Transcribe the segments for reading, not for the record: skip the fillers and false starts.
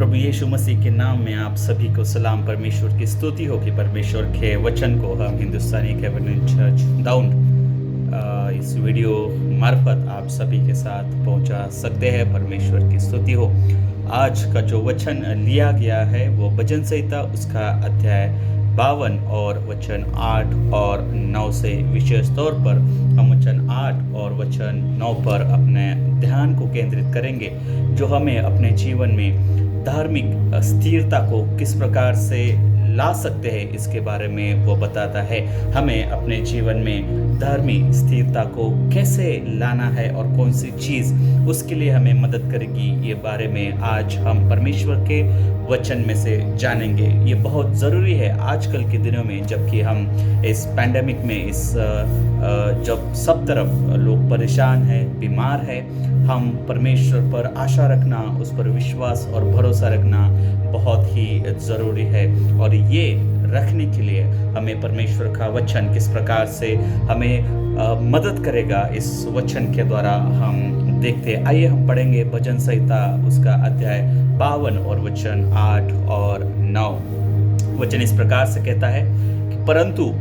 प्रभु यीशु मसीह के नाम में आप सभी को सलाम। परमेश्वर की स्तुति हो कि परमेश्वर के वचन को हम हिंदुस्तानी कॉन्वेंट चर्च दाउद इस वीडियो मार्फत आप सभी के साथ पहुंचा सकते हैं। परमेश्वर की स्तुति हो। आज का जो वचन लिया गया है वो भजन संहिता उसका अध्याय 52 और वचन 8 और 9 से विशेष तौर पर हम वचन 8 और वचन 9 पर अपने ध्यान को केंद्रित करेंगे, जो हमें अपने जीवन में धार्मिक स्थिरता को किस प्रकार से ला सकते हैं इसके बारे में वो बताता है। हमें अपने जीवन में धार्मिक स्थिरता को कैसे लाना है और कौन सी चीज़ उसके लिए हमें मदद करेगी, ये बारे में आज हम परमेश्वर के वचन में से जानेंगे। ये बहुत ज़रूरी है आजकल के दिनों में, जबकि हम इस पैंडेमिक में जब सब तरफ लोग परेशान हैं, बीमार हैं, हम परमेश्वर पर आशा रखना, उस पर विश्वास और भरोसा रखना बहुत ही ज़रूरी है। और ये रखने के लिए हमें परमेश्वर का वचन किस प्रकार से हमें मदद करेगा, इस वचन के द्वारा हम देखते हैं। आइए हम पढ़ेंगे भजन संहिता उसका अध्याय 52 और वचन 8 और 9। वचन इस प्रकार से कहता है कि परंतु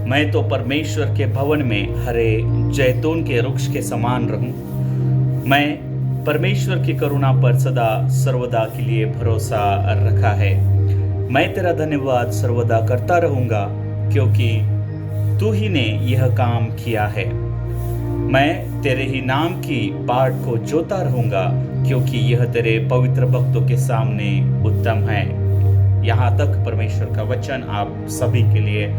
मैं तो परमेश्वर के भवन में हरे जैतून के वृक्ष के समान रहूं। मैं परमेश्वर की करुणा पर सदा सर्वदा के लिए भरोसा रखा है। मैं तेरा धन्यवाद सर्वदा करता रहूंगा, क्योंकि तू ही ने यह काम किया है। मैं तेरे ही नाम की बाट को जोता रहूंगा, क्योंकि यह तेरे पवित्र भक्तों के सामने उत्तम है। यहाँ तक परमेश्वर का वचन आप सभी के लिए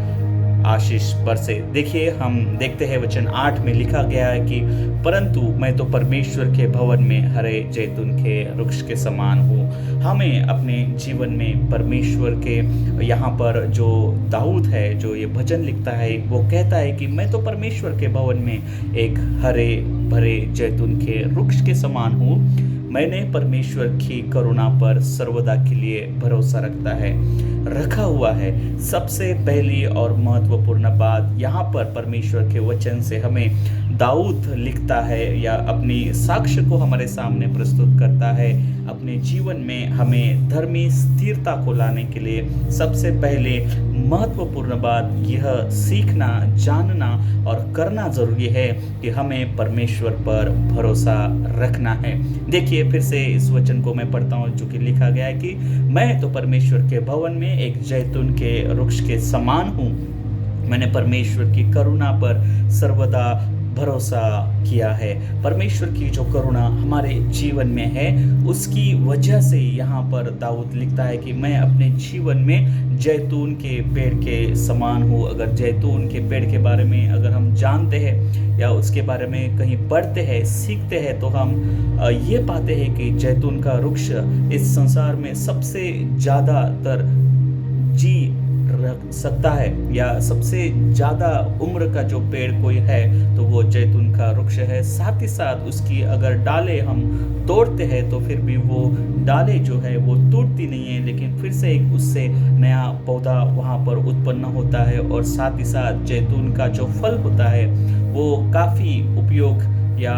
आशीष बरसे। देखिए, हम देखते हैं वचन 8 में लिखा गया है कि परंतु मैं तो परमेश्वर के भवन में हरे जैतून के वृक्ष के समान हूँ। हमें अपने जीवन में परमेश्वर के, यहाँ पर जो दाऊद है जो ये भजन लिखता है, वो कहता है कि मैं तो परमेश्वर के भवन में एक हरे भरे जैतून के वृक्ष के समान हूँ। मैंने परमेश्वर की करुणा पर सर्वदा के लिए भरोसा रखा हुआ है। सबसे पहली और महत्वपूर्ण बात यहाँ पर परमेश्वर के वचन से हमें दाऊद लिखता है या अपनी साक्ष्य को हमारे सामने प्रस्तुत करता है। अपने जीवन में हमें धर्मी स्थिरता को लाने के लिए सबसे पहले महत्वपूर्ण बात यह सीखना, जानना और करना जरूरी है कि हमें परमेश्वर पर भरोसा रखना है। देखिए, फिर से इस वचन को मैं पढ़ता हूँ, जो कि लिखा गया है कि मैं तो परमेश्वर के भवन में एक जैतून के वृक्ष के समान हूँ। मैंने परमेश्वर की करुणा पर सर्वदा भरोसा किया है। परमेश्वर की जो करुणा हमारे जीवन में है, उसकी वजह से यहाँ पर दाऊद लिखता है कि मैं अपने जीवन में जैतून के पेड़ के समान हूँ। अगर जैतून के पेड़ के बारे में अगर हम जानते हैं या उसके बारे में कहीं पढ़ते हैं, सीखते हैं, तो हम ये पाते हैं कि जैतून का वृक्ष इस संसार में सबसे ज़्यादातर जी रख सकता है, या सबसे ज़्यादा उम्र का जो पेड़ कोई है तो वो जैतून का वृक्ष है। साथ ही साथ उसकी अगर डालें हम तोड़ते हैं तो फिर भी वो डालें जो है वो टूटती नहीं है, लेकिन फिर से एक उससे नया पौधा वहाँ पर उत्पन्न होता है। और साथ ही साथ जैतून का जो फल होता है वो काफ़ी उपयोग या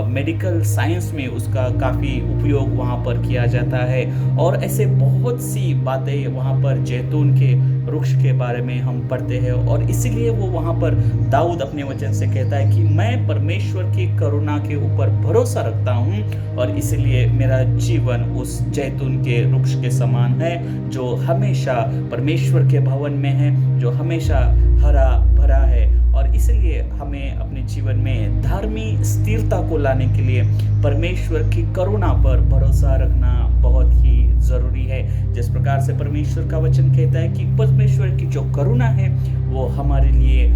मेडिकल साइंस में उसका काफ़ी उपयोग वहाँ पर किया जाता है। और ऐसे बहुत सी बातें वहाँ पर जैतून के वृक्ष के बारे में हम पढ़ते हैं, और इसीलिए वो वहाँ पर दाऊद अपने वचन से कहता है कि मैं परमेश्वर की करुणा के ऊपर भरोसा रखता हूँ, और इसलिए मेरा जीवन उस जैतून के वृक्ष के समान है, जो हमेशा परमेश्वर के भवन में है, जो हमेशा हरा भरा है। और इसलिए हमें अपने जीवन में धार्मिक स्थिरता को लाने के लिए परमेश्वर की करुणा पर भरोसा रखना बहुत ही ज़रूरी है। जिस प्रकार से परमेश्वर का वचन कहता है कि परमेश्वर की जो करुणा है वो हमारे लिए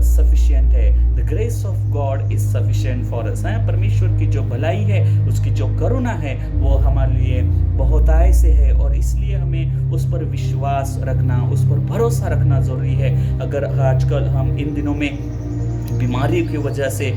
सफिशिएंट है। The grace of God is sufficient for us. परमेश्वर की जो भलाई है, उसकी जो करुणा है वो हमारे लिए बहुतायत से है, और इसलिए हमें उस पर विश्वास रखना, उस पर भरोसा रखना ज़रूरी है। अगर आजकल हम इन दिनों में बीमारियों की वजह से,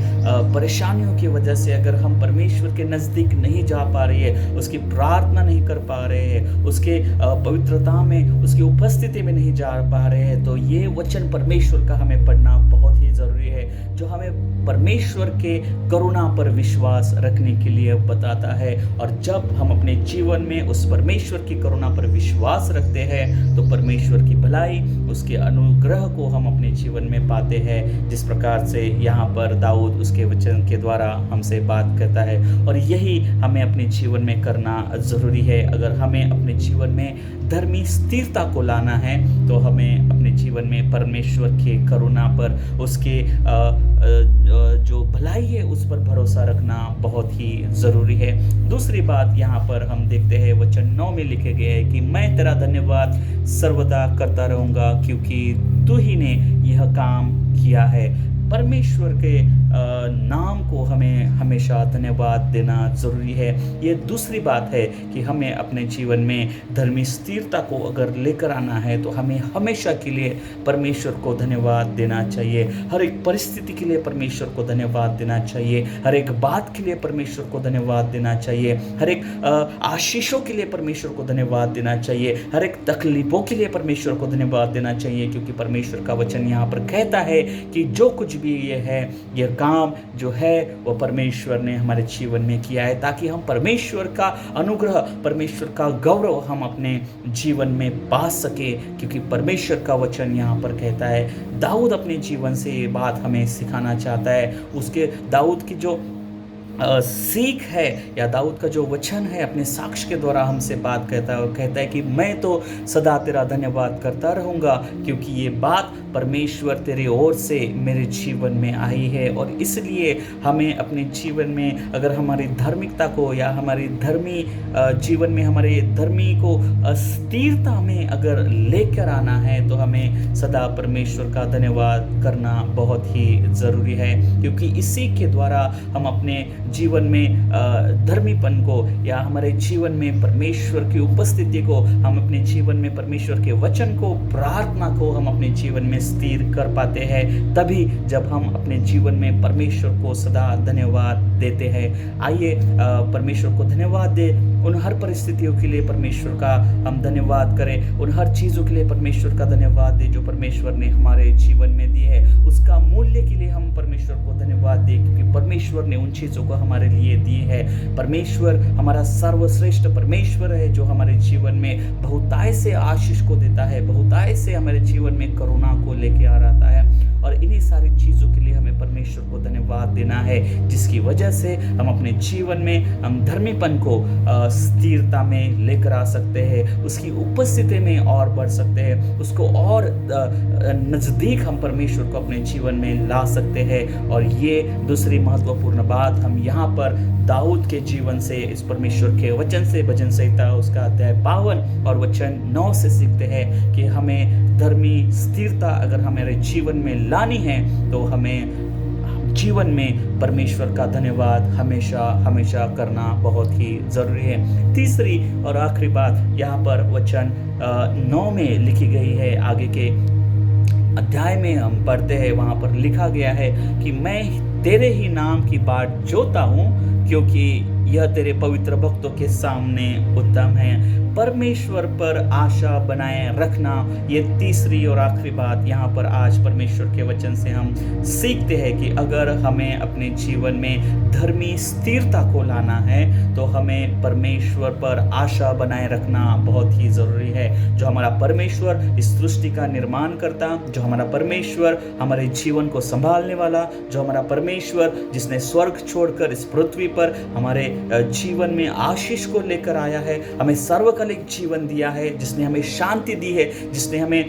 परेशानियों की वजह से अगर हम परमेश्वर के नज़दीक नहीं जा पा रहे हैं, उसकी प्रार्थना नहीं कर पा रहे हैं, उसके पवित्रता में, उसकी उपस्थिति में नहीं जा पा रहे हैं, तो ये वचन परमेश्वर का हमें पढ़ना बहुत ही ज़रूरी है, जो हमें परमेश्वर के करुणा पर विश्वास रखने के लिए बताता है। और जब हम अपने जीवन में उस परमेश्वर की करुणा पर विश्वास रखते हैं तो परमेश्वर की भलाई, उसके अनुग्रह को हम अपने जीवन में पाते हैं, जिस प्रकार से यहाँ पर दाऊद उसके वचन के द्वारा हमसे बात करता है। और यही हमें अपने जीवन में करना ज़रूरी है। अगर हमें अपने जीवन में धर्मी स्थिरता को लाना है तो हमें अपने जीवन में परमेश्वर के करुणा पर, उसके जो भलाई है उस पर भरोसा रखना बहुत ही ज़रूरी है। दूसरी बात यहाँ पर हम देखते हैं, वचन 9 में लिखे गए हैं कि मैं तेरा धन्यवाद सर्वदा करता रहूँगा क्योंकि तू ही ने यह काम किया है। परमेश्वर के नाम को हमें हमेशा धन्यवाद देना ज़रूरी है। ये दूसरी बात है कि हमें अपने जीवन में धर्मी स्थिरता को अगर लेकर आना है तो हमें हमेशा के लिए परमेश्वर को धन्यवाद देना चाहिए। हर एक परिस्थिति के लिए परमेश्वर को धन्यवाद देना चाहिए, हर एक बात के लिए परमेश्वर को धन्यवाद देना चाहिए, हर एक आशीषों के लिए परमेश्वर को धन्यवाद देना चाहिए, हर एक तकलीफ़ों के लिए परमेश्वर को धन्यवाद देना चाहिए, क्योंकि परमेश्वर का वचन यहाँ पर कहता है कि जो कुछ भी ये है, ये काम जो है वो परमेश्वर ने हमारे जीवन में किया है, ताकि हम परमेश्वर का अनुग्रह, परमेश्वर का गौरव हम अपने जीवन में पा सके। क्योंकि परमेश्वर का वचन यहाँ पर कहता है, दाऊद अपने जीवन से ये बात हमें सिखाना चाहता है। उसके दाऊद की जो सीख है या दाऊद का जो वचन है अपने साक्ष्य के द्वारा हमसे बात करता है और कहता है कि मैं तो सदा तेरा धन्यवाद करता रहूँगा क्योंकि ये बात परमेश्वर तेरी ओर से मेरे जीवन में आई है। और इसलिए हमें अपने जीवन में अगर हमारी धार्मिकता को या हमारी धर्मी जीवन में हमारे धर्मी को स्थिरता में अगर लेकर आना है तो हमें सदा परमेश्वर का धन्यवाद करना बहुत ही ज़रूरी है, क्योंकि इसी के द्वारा हम अपने जीवन में धर्मीपन को या हमारे जीवन में परमेश्वर की उपस्थिति को, हम अपने जीवन में परमेश्वर के वचन को, प्रार्थना को हम अपने जीवन में स्थिर कर पाते हैं, तभी जब हम अपने जीवन में परमेश्वर को सदा धन्यवाद देते हैं। आइए परमेश्वर को धन्यवाद दे, उन हर परिस्थितियों के लिए परमेश्वर का हम धन्यवाद करें, उन हर चीज़ों के लिए परमेश्वर का धन्यवाद दे जो परमेश्वर ने हमारे जीवन में दी है, उसका मूल्य के लिए हम परमेश्वर को धन्यवाद दें, क्योंकि परमेश्वर ने उन चीज़ों को हमारे लिए दी है। परमेश्वर हमारा सर्वश्रेष्ठ परमेश्वर है जो हमारे जीवन में बहुतायत से आशीष को देता है, बहुतायत से हमारे जीवन में करुणा को लेके आ रहा है। और इन्हीं सारी चीज़ों के लिए हमें परमेश्वर को धन्यवाद देना है, जिसकी वजह से हम अपने जीवन में हम धर्मीपन को स्थिरता में लेकर आ सकते हैं, उसकी उपस्थिति में और बढ़ सकते हैं, उसको और नज़दीक हम परमेश्वर को अपने जीवन में ला सकते हैं। और ये दूसरी महत्वपूर्ण बात हम यहाँ पर दाऊद के जीवन से, इस परमेश्वर के वचन से, भजन संहिता उसका अध्याय 52 और वचन 9 से सीखते हैं कि हमें धर्मी स्थिरता अगर हमारे जीवन में लानी है तो हमें जीवन में परमेश्वर का धन्यवाद हमेशा हमेशा करना बहुत ही ज़रूरी है। तीसरी और आखिरी बात यहाँ पर वचन 9 में लिखी गई है। आगे के अध्याय में हम पढ़ते हैं, वहाँ पर लिखा गया है कि मैं तेरे ही नाम की बाट जोता हूँ क्योंकि यह तेरे पवित्र भक्तों के सामने उत्तम है। परमेश्वर पर आशा बनाए रखना, ये तीसरी और आखिरी बात यहाँ पर आज परमेश्वर के वचन से हम सीखते हैं कि अगर हमें अपने जीवन में धर्मी स्थिरता को लाना है तो हमें परमेश्वर पर आशा बनाए रखना बहुत ही ज़रूरी है। जो हमारा परमेश्वर इस सृष्टि का निर्माण करता, जो हमारा परमेश्वर हमारे जीवन को संभालने वाला, जो हमारा परमेश्वर जिसने स्वर्ग छोड़कर इस पृथ्वी पर हमारे जीवन में आशीष को लेकर आया है, हमें सर्वकालिक जीवन दिया है, जिसने हमें शांति दी है, जिसने हमें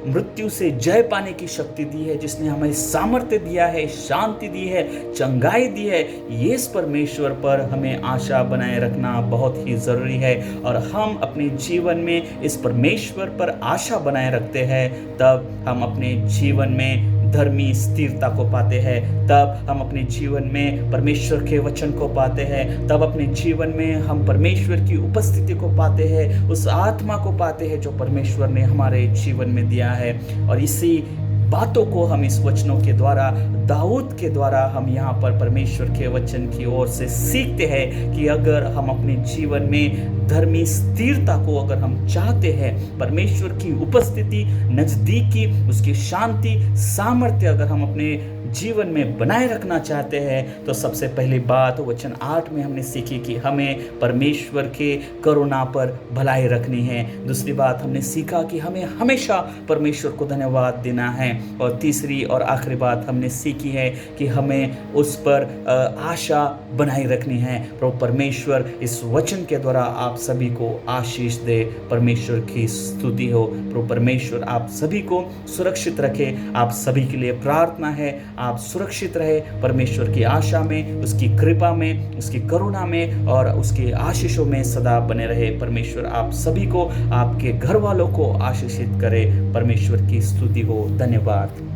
मृत्यु से जय पाने की शक्ति दी है, जिसने हमें सामर्थ्य दिया है, शांति दी है, चंगाई दी है, ये इस परमेश्वर पर हमें आशा बनाए रखना बहुत ही ज़रूरी है। और हम अपने जीवन में इस परमेश्वर पर आशा बनाए रखते हैं, तब हम अपने जीवन में धर्मी स्थिरता को पाते हैं, तब हम अपने जीवन में परमेश्वर के वचन को पाते हैं, तब अपने जीवन में हम परमेश्वर की उपस्थिति को पाते हैं, उस आत्मा को पाते हैं जो परमेश्वर ने हमारे जीवन में दिया है। और इसी बातों को हम इस वचनों के द्वारा, दाऊद के द्वारा हम यहाँ पर परमेश्वर के वचन की ओर से सीखते हैं कि अगर हम अपने जीवन में धर्मी स्थिरता को अगर हम चाहते हैं, परमेश्वर की उपस्थिति, नजदीकी, उसकी शांति, सामर्थ्य अगर हम अपने जीवन में बनाए रखना चाहते हैं, तो सबसे पहली बात वचन 8 में हमने सीखी कि हमें परमेश्वर के करुणा पर भलाई रखनी है। दूसरी बात हमने सीखा कि हमें हमेशा परमेश्वर को धन्यवाद देना है। और तीसरी और आखिरी बात हमने सीखी है कि हमें उस पर आशा बनाए रखनी है। प्रभु परमेश्वर इस वचन के द्वारा आप सभी को आशीष दे। परमेश्वर की स्तुति हो। प्रभु परमेश्वर आप सभी को सुरक्षित रखे। आप सभी के लिए प्रार्थना है, आप सुरक्षित रहे परमेश्वर की आशा में, उसकी कृपा में, उसकी करुणा में और उसके आशीषों में सदा बने रहे। परमेश्वर आप सभी को, आपके घर वालों को आशीषित करे। परमेश्वर की स्तुति हो। धन्यवाद।